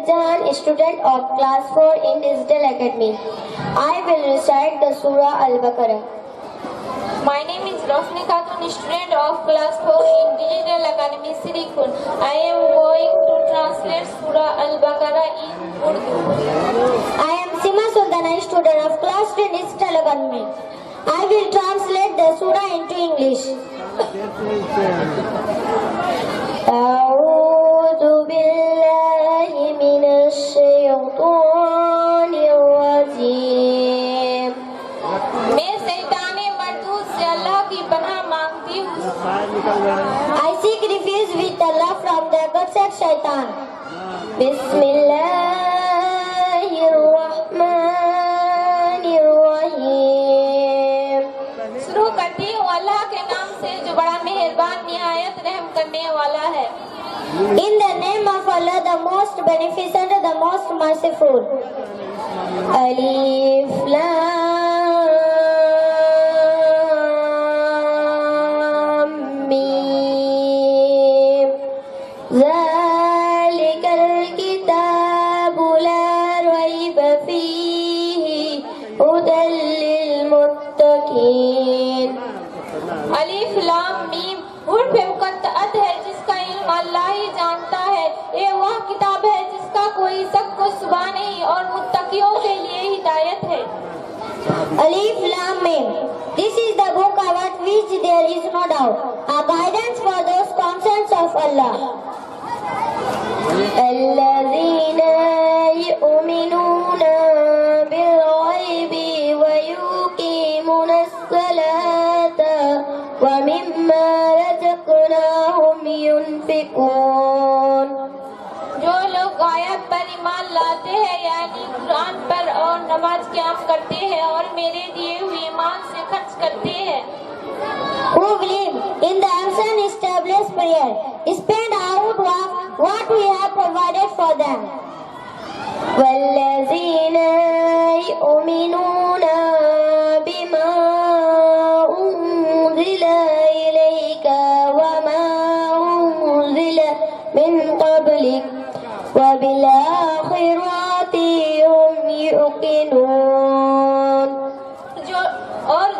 Zainab Jahan, student of class 4 in Digital Academy. I will recite the Surah Al-Baqarah. My name is Rosni Khatun, student of class 4 in Digital Academy, Sirikun. I am going to translate Surah Al-Baqarah in Urdu. I am Sima Sultana, student of class 10 Digital Academy. I will translate the Surah into English. أعوذ بالله من الشيطان الرجيم. मैं शैताने मरदूद से अल्लाह की पनाह मांगती हूँ. I seek refuge with Allah from the accursed shaitan. Bismillahirrahmanirrahim. शुरू करती हूँ अल्लाह के नाम से जो बड़ा मेहरबान निहायत रहम करने वाला है. In the name of Allah, the most beneficent, the most merciful. Alif Lam Mim. Zalikal kitabu la rayba fihi hudan lil muttaqin. Alif लाम मीम उर्फ मुक़द्दस है जिसका इल्म अल्लाह ही जानता है. ये वह किताब है जिसका कोई शक व शुबा नहीं और मुत्तकियों के लिए हिदायत है. Alif Lam Mim. This is the book about which there is no doubt, a guidance for those conscious of Allah. الذين يؤمنون بالغيب ويقيمون الصلاة ومما رزقناهم ينفقون. जो लोग गायब पर ईमान लाते हैं यानी कुरान पर और नमाज क़याम करते हैं और मेरे दिए हुए ईमान से खर्च करते हैं. Who believe in the ancient established prayer, spend out what we have provided for them. والذين يؤمنون بما أنزل إليك وما أنزل من قبلك وبالآخرة هم يوقنون.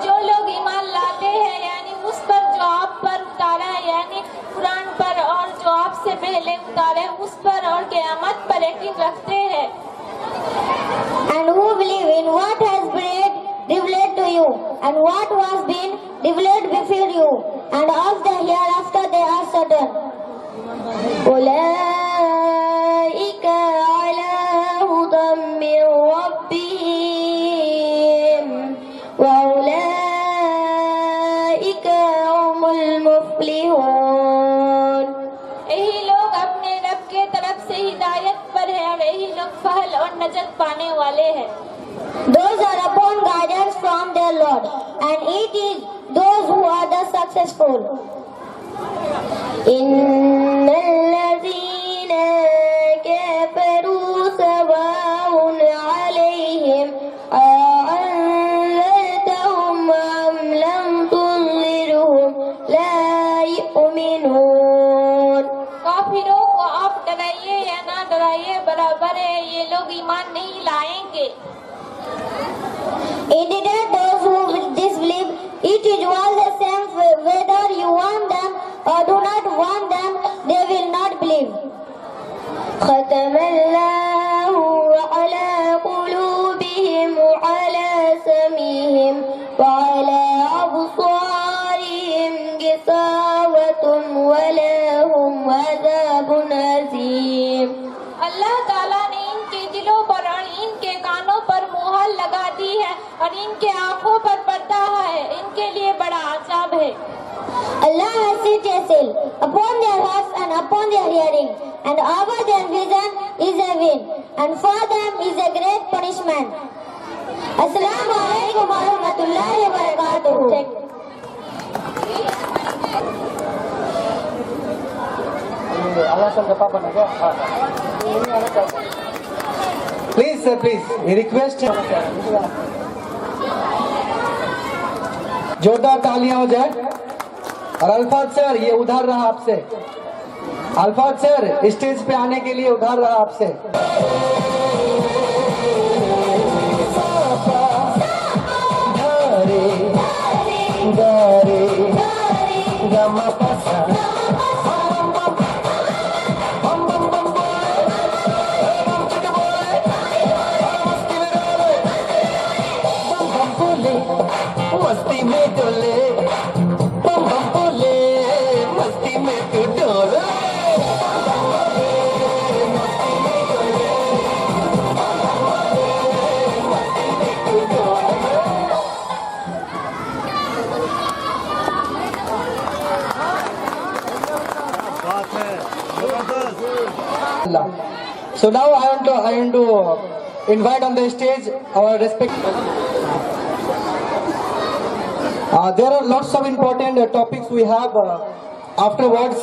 जो लोग ईमान लाते हैं यानी उस पर जो आप पर उतारा है यानी कुरान पर और जो आपसे पहले उतारे उस पर और क़यामत पर यकीन रखते हैं. And who believe in what has been revealed to you and what was been revealed before you, and of the hereafter they are certain. أولئك على هدى من ربهم وأولئك هم المفلحون. यही लोग अपने रब के तरफ से हिदायत पर है और यही लोग फहल और नजत पाने वाले हैं. Those are upon guidance from their Lord, and it is those who are the successful. إن الذين كفروا سواء عليهم أأنذرتهم أم لم تنذرهم لا يؤمنون. काफिरों को आप डराइए या ना डराइए बराबर है, ये लोग ईमान नहीं लाएंगे. Indeed, those who disbelieve, it is all the same whether you want them or do not want them, they will not believe. ختم الله على قلوبهم وعلى سمعهم وعلى أبصارهم غشاوة ولهم عذاب عظيم. अल्लाह ताला ने इनके दिलों पर और इनके कानों पर मुहर लगा दी है और इनके आँखों पर पर्दा है, इनके लिए बड़ा अजाब है. Allah has set a seal upon their hearts and upon their hearing, and over their vision is a wind, and for them is a great punishment. Assalamu alaikum wa rahmatullahi wa barakatuh. Please sir, please, we request जोरदार तालियां हो जाए. और अल्फाज sir ये उधार रहा आपसे. अल्फाज सर स्टेज पे आने के लिए उधार रहा आपसे। मस्ती में डोले बम बम बोले मस्ती में तू डोले So now I want to invite on the stage our respect. There are lots of important topics we have afterwards,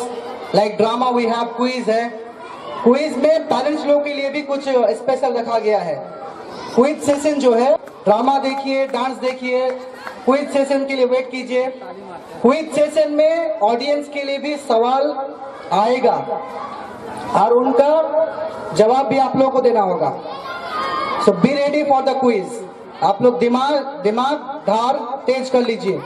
like drama we have, quiz है. Quiz में पेरेंट्स लोगों के लिए भी कुछ स्पेशल रखा गया है. क्विज सेशन जो है, ड्रामा देखिए, डांस देखिए, क्विज सेशन के लिए वेट कीजिए. क्विज सेशन में ऑडियंस के लिए भी सवाल आएगा और उनका जवाब भी आप लोगों को देना होगा. So be ready for the quiz. आप लोग दिमाग धार तेज कर लीजिए.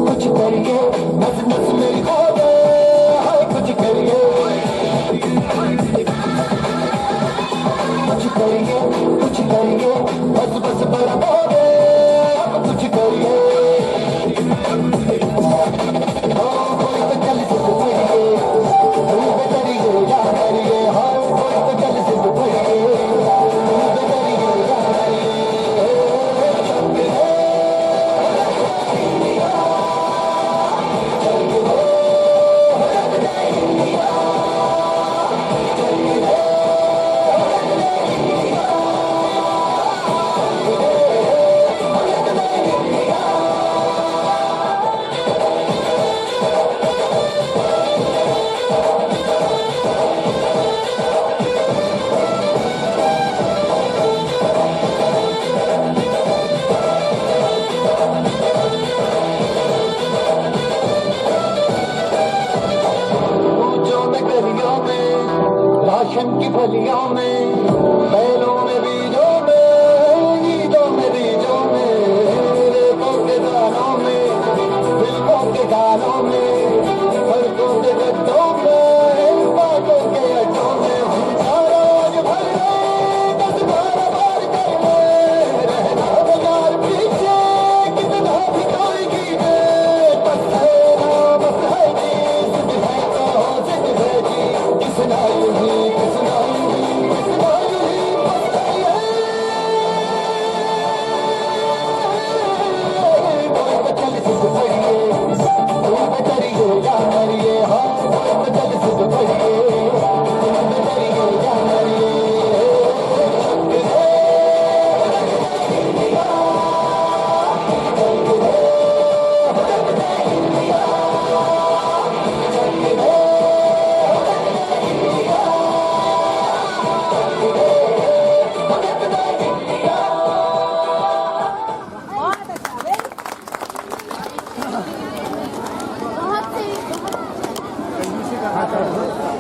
कुछ करिए नस नस मेरी खो दे हाय कुछ करिए बस बस बड़ा बोले कुछ करिए चल से करिए या करिए हाय चल से राशन की फलियों में बैलों में बीजों में ईदों में बीजों में रेतों के दानों में फिल्मों के गानों में फर्कों के गड्ढों में बातों के अड्डों में सारा आज भर गए 10-12 बार कर ले रहना बेकार पीछे कितना भी कोई कीजिए बस है जी सिद्ध है तो सिद्ध है जी किसना यूं ही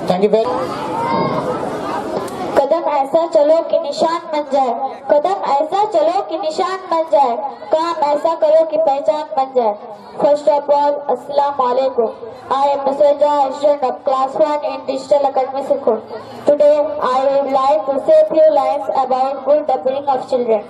थैंक यू वेरी. कदम ऐसा चलो कि निशान बन जाए, कदम ऐसा चलो कि निशान बन जाए, काम ऐसा करो कि पहचान बन जाए. First of all, Assalamu alaikum. I am Mr. Jai, student of class 1 in Digital Academy Sikhoor. Today, I would like to say few lines about good upbringing of children.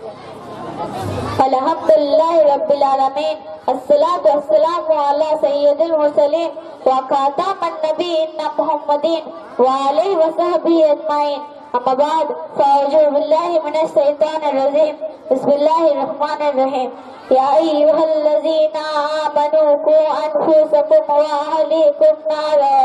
Alhamdulillahi Rabbil Alameen. Assalatu wassalamu ala Sayyidil Mursalin wa khataman nabiyyin Muhammadin wa alihi wa sahbihi ajma'in. Amma ba'd, fa'uzu billahi minash shaitanir rajim. Bismillahir rahmanir rahim. Ya ayyuhallazina amanu qu anfusakum wa ahlikum nara.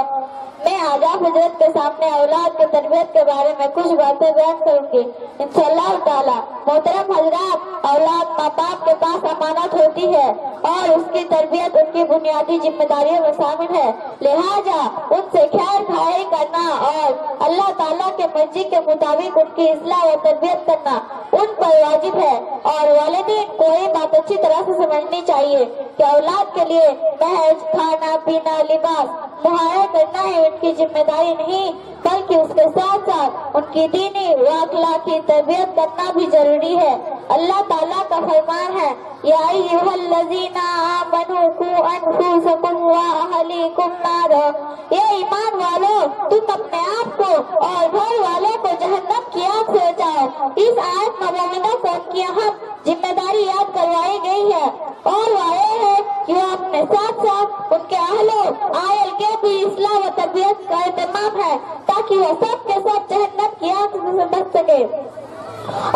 मैं आजाद खिलाफ हजरत के सामने औलाद के तरबियत के बारे में कुछ बातें बयान करूंगी इंशाअल्लाह ताला। मोहतरम हजरात, औलाद माँ बाप के पास अमानत होती है और उसकी तरबियत उनकी बुनियादी जिम्मेदारियों में शामिल है। लिहाजा उनसे खैर खाई करना और अल्लाह ताला के मर्जी के मुताबिक उनकी इस्लाह व तरबियत करना उन पर वाजिब है। और वालिदैन को ये बात अच्छी तरह से समझनी चाहिए कि औलाद के लिए महज खाना पीना लिबास मुहैया करना ही उनकी जिम्मेदारी नहीं, बल्कि उसके साथ साथ उनकी दीनी व अखलाकी तरबियत करना भी जरूरी है। अल्लाह ताला का फरमान है, या अय्युहल्लज़ीना आमनू कू अनफुसकुम व अहलीकुम नार। ये ईमान वालों, तुम अपने आप को और घर वालों को जहन्नम की आग से बचाओ। इस आयत मुबारका को उनकी अहम जिम्मेदारी याद करवाई गई है और वाये है कि वो अपने साथ साथ उनके अहलो आयल के भी इस्लाह व तरबियत का एहतमाम है, ताकि वो सब के सब जहन्नम की आग से बच सके।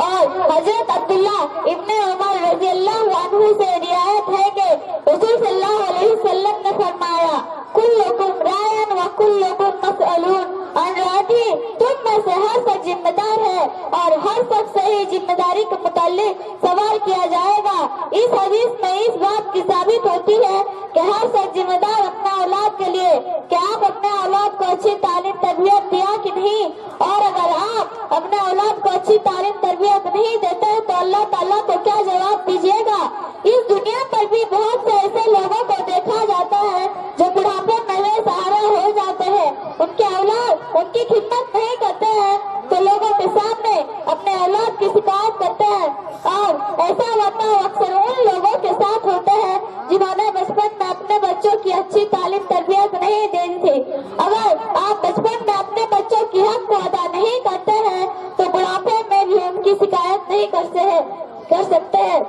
और हजरत अब्दुल्ला इब्ने उमर रज़ी अल्लाहु अन्हु से रिवायत है कि रसूल सल्लल्लाहु अलैहि वसल्लम ने फरमाया, कुल्लुकुम रायन व कुल्लुकुम मसअलून अन रायतिही। तुम में से हर शख्स जिम्मेदार है और हर शख्स से ही जिम्मेदारी के मुताल्लिक सवाल किया जाएगा। इस हदीस में इस बात की साबित होती है कि हर शख्स जिम्मेदार अपने औलाद के लिए कि आप अपने औलाद को अच्छी तालीम तरबियत दिया कि नहीं, और अगर आप अपने औलाद को अच्छी तालीम तरबियत नहीं देते हैं तो अल्लाह ताला को क्या जवाब दीजिएगा। इस दुनिया पर भी बहुत से ऐसे लोगों को देखा जाता है जो बुढ़ापे में सहारा हो जाते हैं, उनके औलाद उनकी खिदमत नहीं करते हैं तो लोगों के सामने अपने औलाद की शिकायत करते हैं। और ऐसा वाक़या अक्सर उन लोगों के साथ होते हैं जिन्होंने बचपन में अपने बच्चों की अच्छी तालीम तरबियत नहीं दी थी। अगर आप बचपन में अपने बच्चों की हक को अदा नहीं करते हैं तो बुढ़ापे में भी उनकी शिकायत नहीं कर सकते हैं।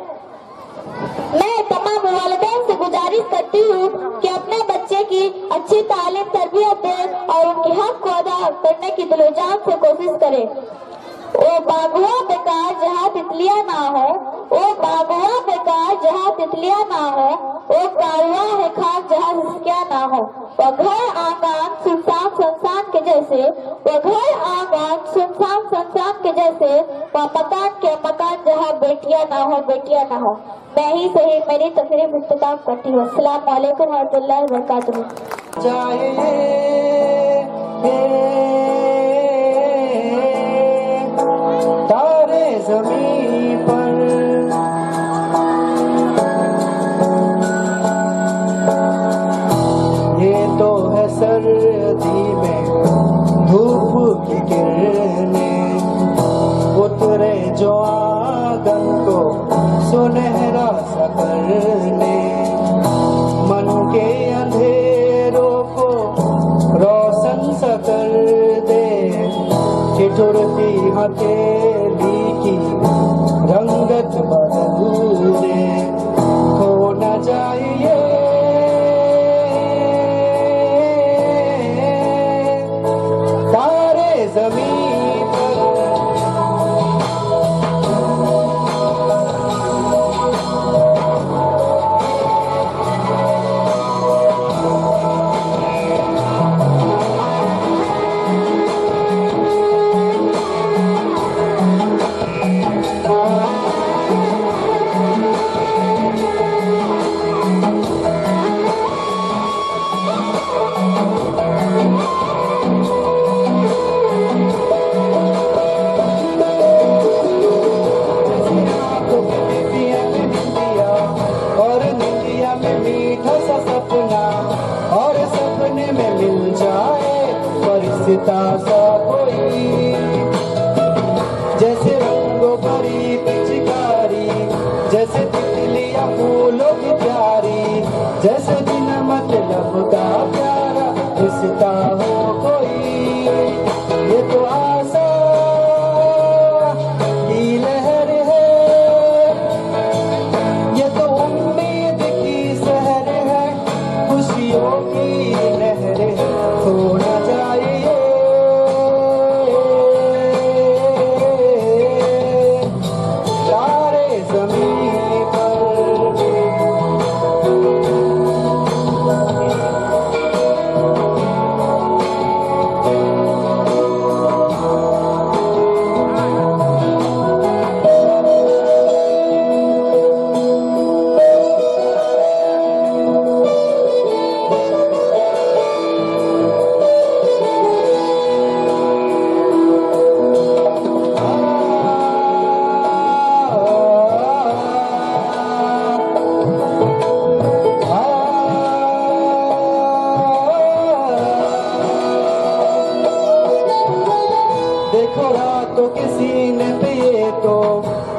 मैं तमाम वालिदैन से गुजारिश करती हूँ कि अपने बच्चे की अच्छी तालीम तरबियत दें और उनके हक को अदा करने की दिलोजान से कोशिश करें। वो बागुआ बेकार जहाँ तितलियाँ ना हो, वो बागुआ बेकार जहाँ तितलियाँ ना हो, वो कारवा है खाक जहाँ सिसकियाँ ना हो। वो घर आंगन सुनसान संसान के जैसे, वो घर आंगन सुनसान संसान के जैसे, वो मकान जहाँ बेटियाँ ना हो, बेटियाँ ना हो। मैं ही सही मेरी तकरीर इख्तिताम करती हूँ। अस्सलाम वालेकुम व रहमतुल्लाहि व बरकातुहू। तारे ज़मीन पर ये तो है सर्दी में धूप की किरणें, उतरे जो आंगन को सुनहरा सा करने, मन के अंधेरों को रोशन सा कर दे, ठिठुरती हथेली की रंगत बदल दे। हो न जाइए तारे ज़मीन पर। सा कोई जैसे रंगों भरी पिचकारी, जैसे तितलियां फूलों की प्यारी, जैसे बिन मतलब का प्यारा रिश्ता हो कोई। ये तो आशा की लहर है, ये तो उम्मीद की सहर है, खुशियों की लहर है। हो न जाइए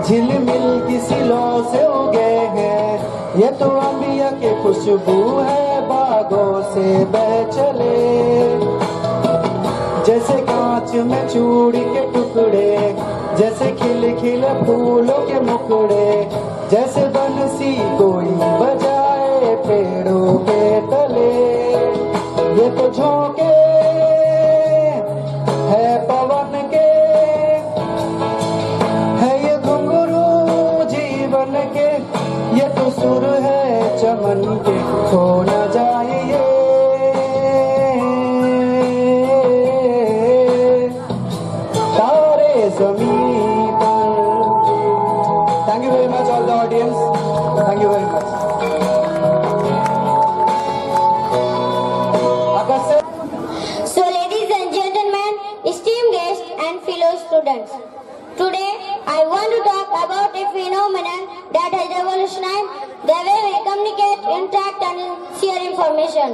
झिलमिल किसी लौ से उगे हैं, ये तो अंबिया की खुशबू है, बागों से बह चले। जैसे कांच में चूड़ी के टुकड़े, जैसे खिल खिल फूलों के मुखड़े, जैसे बंसी कोई बजाए पेड़ों के तले। ये तो झोंके है पवन के, है ये घुंघरू जीवन के, ये तो सुर है चमन के, खो न जाए ये तारे ज़मीं पर। Thank you very much all the audience. Thank you very much. So, ladies and gentlemen, esteemed guests and fellow students, today I want to talk about a phenomenon that has revolutionized the way we communicate, interact, and share information.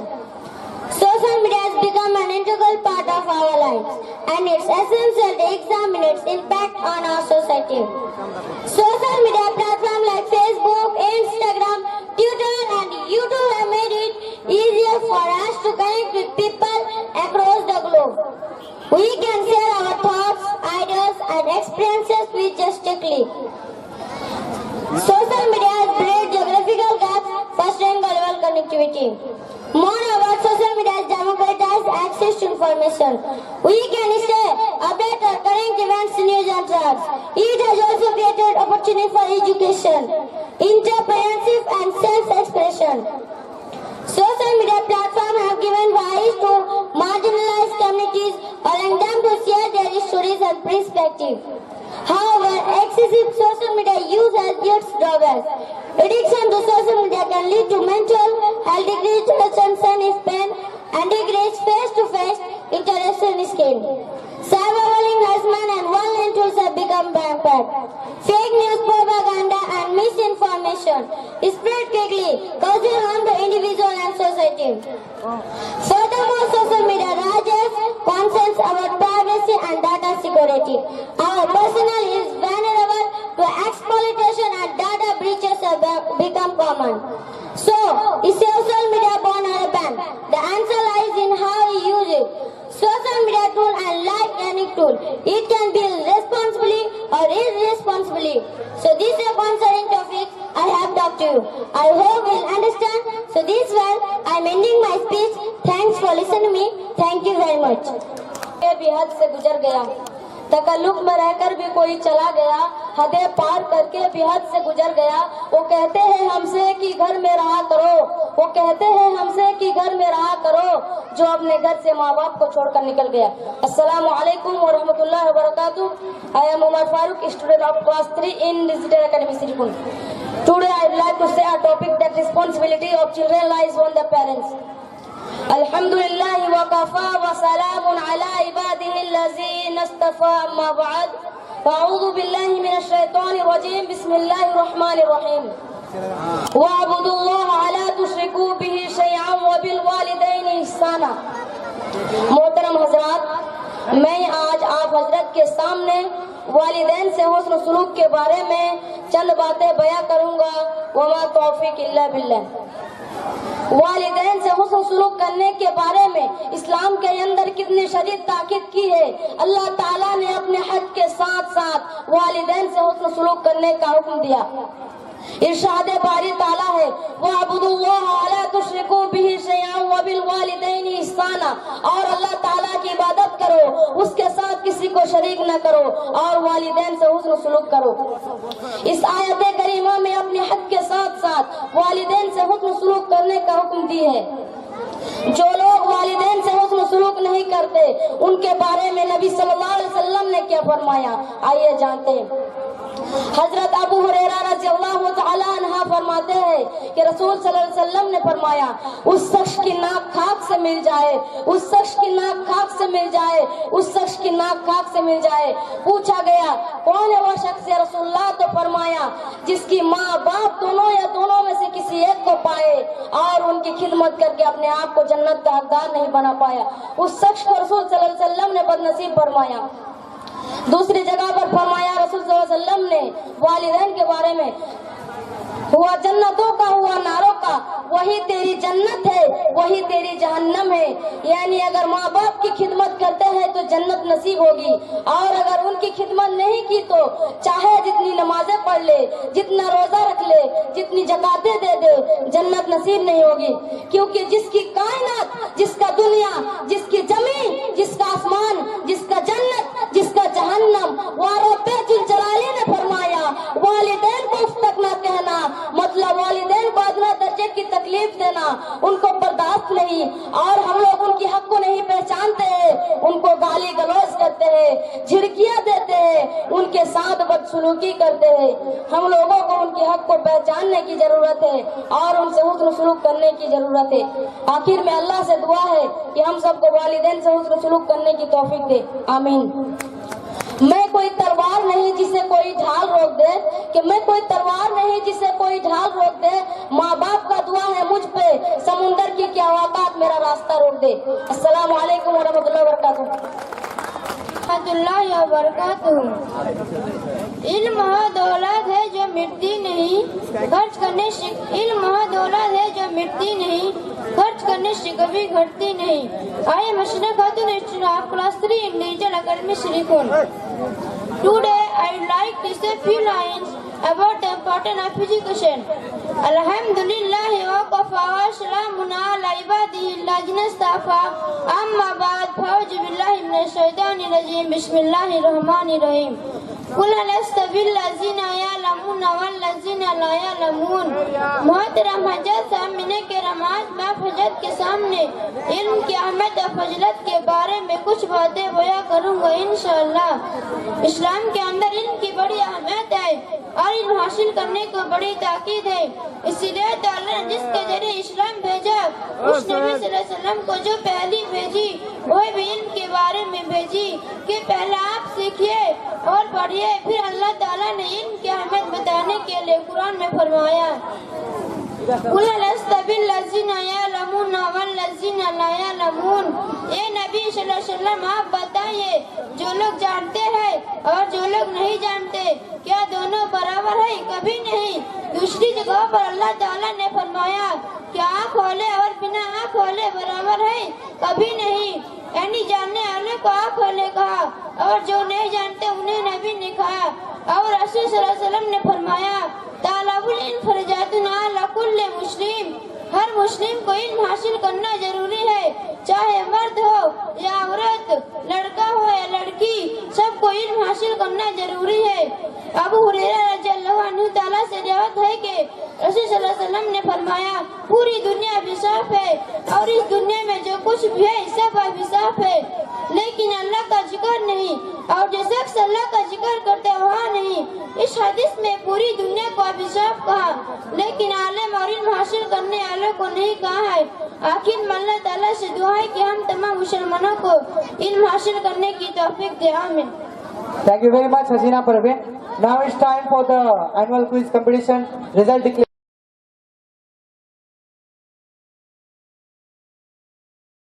Social media has become an integral part of our lives, and it's essential to examine its impact on our society. Social media platforms like Facebook, Instagram, Twitter, and YouTube have made it easier for us to connect with people across the globe. We can share our thoughts, ideas, and experiences with just a click. Social media has bridged geographical gaps, fostering global connectivity. Moreover, social media has democratized access to information. We can stay updated current events, news, and trends. It has also created opportunity for education, entrepreneurship, and self-expression. Social media platforms have given rise to marginalized communities, allowing them to share their stories and perspectives. However, excessive social media use has its drawbacks. Addiction to social media can lead to mental health, decreased attention span, and decreased face-to-face interaction skill. Cyberbullying, harassment, and violent tools have become rampant. Fake news, propaganda, and misinformation spread quickly, causing harm to individuals and society. Furthermore, social media raises concerns about privacy and data security. Our personal is vulnerable to exploitation and data breaches have become common. So, is social media born or a ban? The answer lies in how we use it. Social media tool and like any tool, it can be used responsibly or irresponsibly. So this is a concerning topic I have talked to you. I hope you'll understand. So this well, I'm ending my speech. Thanks for listening to me. Thank you very much. भी हद से गुजर गया, तकल्लुफ में रहकर भी कोई चला गया, हदें पार करके भी हद से गुजर गया। वो कहते हैं हमसे कि घर में रहा करो, वो कहते हैं हमसे कि घर में रहा करो, जो अपने घर से माँ बाप को छोड़कर निकल गया। अस्सलामु अलैकुम व रहमतुल्लाहि व बरकातुहू। I am Umar Farooq, student of class 3 in Digital Academy Sirikun. Today I would like to say a topic that responsibility of children lies on the parents. Alhamdulillah wa kafa wa salamun ala ibadihi allazina istafa, amma ba'd. A'udhu billahi minash shaitanir rajim. Bismillahir rahmanir rahim. Wa'budu Allah ala tushriku bihi shay'an wa bil walidayni ihsana. मोहतरम हजरात, मैं आज आप हजरत के सामने वालिदैन से हुस्न सलूक के बारे में चंद बातें बयां करूंगा। वमा तौफीक इल्ला बिल्लाह। वालिदैन से हुस्न सलूक करने के बारे में इस्लाम के अंदर कितनी शदीद ताकीद की है। अल्लाह ताला ने अपने हक के साथ साथ वालिदैन से हुस्न सलूक करने का हुक्म दिया। इरशाद बारी ताला है, वअबुदुल्लाह अला तुश्रिकू बिही शैअन व बिल वालिदैनि इहसाना, और अल्लाह ताला की इबादत करो, उसके साथ किसी को शरीक न करो, और वालिदैन से हुस्न सलूक करो। इस आयत करीमा में अपने हक के साथ साथ वालिदैन से हुस्न सलूक करने का हुक्म दी है। जो लोग वालिदैन से हुस्न सलूक नहीं करते, उनके बारे में नबी सल्लल्लाहु अलैहि वसल्लम ने क्या फरमाया, आइए जानते हैं। हजरत अबू हुरैरा रज़ियल्लाहु तआला अन्हा फरमाते हैं कि रसूल सल्लल्लाहु अलैहि वसल्लम ने फरमाया, उस शख्स की नाक खाक से मिल जाए, उस शख्स की नाक खाक से मिल जाए, उस शख्स की नाक खाक से मिल जाए। पूछा गया, कौन है वह शख्स या रसूलुल्लाह? तो फरमाया, जिसकी माँ बाप दोनों या दोनों में से किसी एक को पाए और उनकी खिदमत करके अपने आप को जन्नत का हकदार नहीं बना पाया, उस शख्स को रसूल सल्लल्लाहु अलैहि वसल्लम ने बदनसीब फरमाया। दूसरी जगह पर फरमाया रसूल सल्लल्लाहु अलैहि वसल्लम ने वालिदैन के बारे में, हुआ जन्नतों का हुआ नारों का, वही तेरी जन्नत है वही तेरी जहन्नम है। यानी अगर माँ बाप की खिदमत करते हैं तो जन्नत नसीब होगी, और अगर उनकी खिदमत नहीं की तो चाहे जितनी नमाजें पढ़ ले, जितना रोजा रख ले, जितनी जकातें दे दे, जन्नत नसीब नहीं होगी। क्योंकि जिसकी कायनात, जिसका दुनिया, जिसकी जमीन, जिसका आसमान, जिसका जन्नत, जिसका जहन्नम, वह रब्बे जिल जलाली ने फरमाया वालिदैन को उफ तक न कहना, मतलब वालिदैन को अदना दर्जे की तकलीफ देना, उनको बर्दाश्त नहीं। और हम लोग उनकी हक को नहीं पहचानते हैं, उनको गाली गलौज करते हैं, झिड़कियां देते हैं, उनके साथ बदसलूकी करते हैं। हम लोगों को उनके हक को पहचानने की जरूरत है और उनसे हुस्न सलूक करने की जरूरत है। आखिर में अल्लाह से दुआ है कि हम सबको वालिदैन से हुस्न सलूक करने की तौफीक दे, आमीन। मैं कोई तलवार नहीं जिसे कोई ढाल रोक दे, कि मैं कोई तलवार नहीं जिसे कोई ढाल रोक दे, माँ बाप का दुआ है मुझ पे, समुंदर की क्या औकात मेरा रास्ता रोक दे। अस्सलाम वालेकुम वरहमतुल्लाहि वबरकातुहू। इल्म वह दौलत है जो मिटती नहीं, खर्च करने से इल्म वह दौलत है जो मिटती नहीं, खर्च करने से कभी घटती नहीं। आइए मशना खातून इश्तिराक क्लास 3 इंडिविजुअल एकेडमी श्रीकोन। Today I would like to say few lines about the importance of education. Alhamdulillah wa kafa wa salamun ala ibadihi alladhina istafa. Amma ba'd, fa'udhu billahi minash shaitanir rajim. Bismillahir rahmanir rahim. Qul hal yastawi allazina ya'lamuna wal lazina la ya'lamun. मोहतरम हजरत सामने के रमाज में फजत के सामने इल्म की अहमियत और फजलत के बारे में कुछ बातें बयां करूंगा इंशाअल्लाह। इस्लाम के अंदर इल्म की बड़ी अहमियत है और इल्म हासिल करने को बड़ी ताकीद है। इसीलिए तो अल्लाह ने जिसके जरिए इस्लाम भेजा, उस नबी सल्लल्लाहु अलैहि वसल्लम को जो पहली भेजी वह भी इल्म के बारे में भेजी कि पहले आप सीखिए और पढ़िए। फिर अल्लाह ताला ने इल्म की अहमियत बताने के लिए कुरान में फरमाया कुल लस्तबिल लज़ीना यअलमून वल लज़ीना ला यअलमून। ए नबी सल्लल्लाहु अलैहि वसल्लम आप बताइए, जो लोग जानते हैं और जो लोग नहीं जानते, क्या दोनों बराबर है? कभी नहीं। दूसरी जगह पर अल्लाह ताला ने फरमाया क्या आँख वाले और बिना आँख वाले बराबर है? कभी नहीं। यानी जानने वाले को आँख वाले कहा और जो नहीं जानते उन्हें नबी ने कहा। और रसूल सल्लल्लाहु अलैहि वसल्लम ने फरमाया तालबुल इल्म फरजातुन अला कुल्ली मुस्लिम। हर मुस्लिम को इल्म हासिल करना जरूरी है, चाहे मर्द हो या औरत, लड़का हो या लड़की, सबको इल्म हासिल करना जरूरी है। अबू हुरैरा रज़ियल्लाहु अन्हु ताला से रिवायत है कि रसूल सल्लल्लाहु अलैहि वसल्लम ने फरमाया पूरी दुनिया अभिशाप है और इस दुनिया में जो कुछ भी है सब अभिशाप है, लेकिन अल्लाह का जिक्र नहीं, और जो शख्स अल्लाह का जिक्र करते वहाँ नहीं। इस हदीस में पूरी दुनिया को अभिशाप कहा, लेकिन आलिम और इल्म हासिल करने वालों को नहीं कहा है। आखिर में अल्लाह ताला से दुआ है कि हम तमाम मुसलमानों को इल्म हासिल करने की तौफीक दे, आमीन। Thank you very much, Hasina Parveen. Now it's time for the annual quiz competition. Result declared.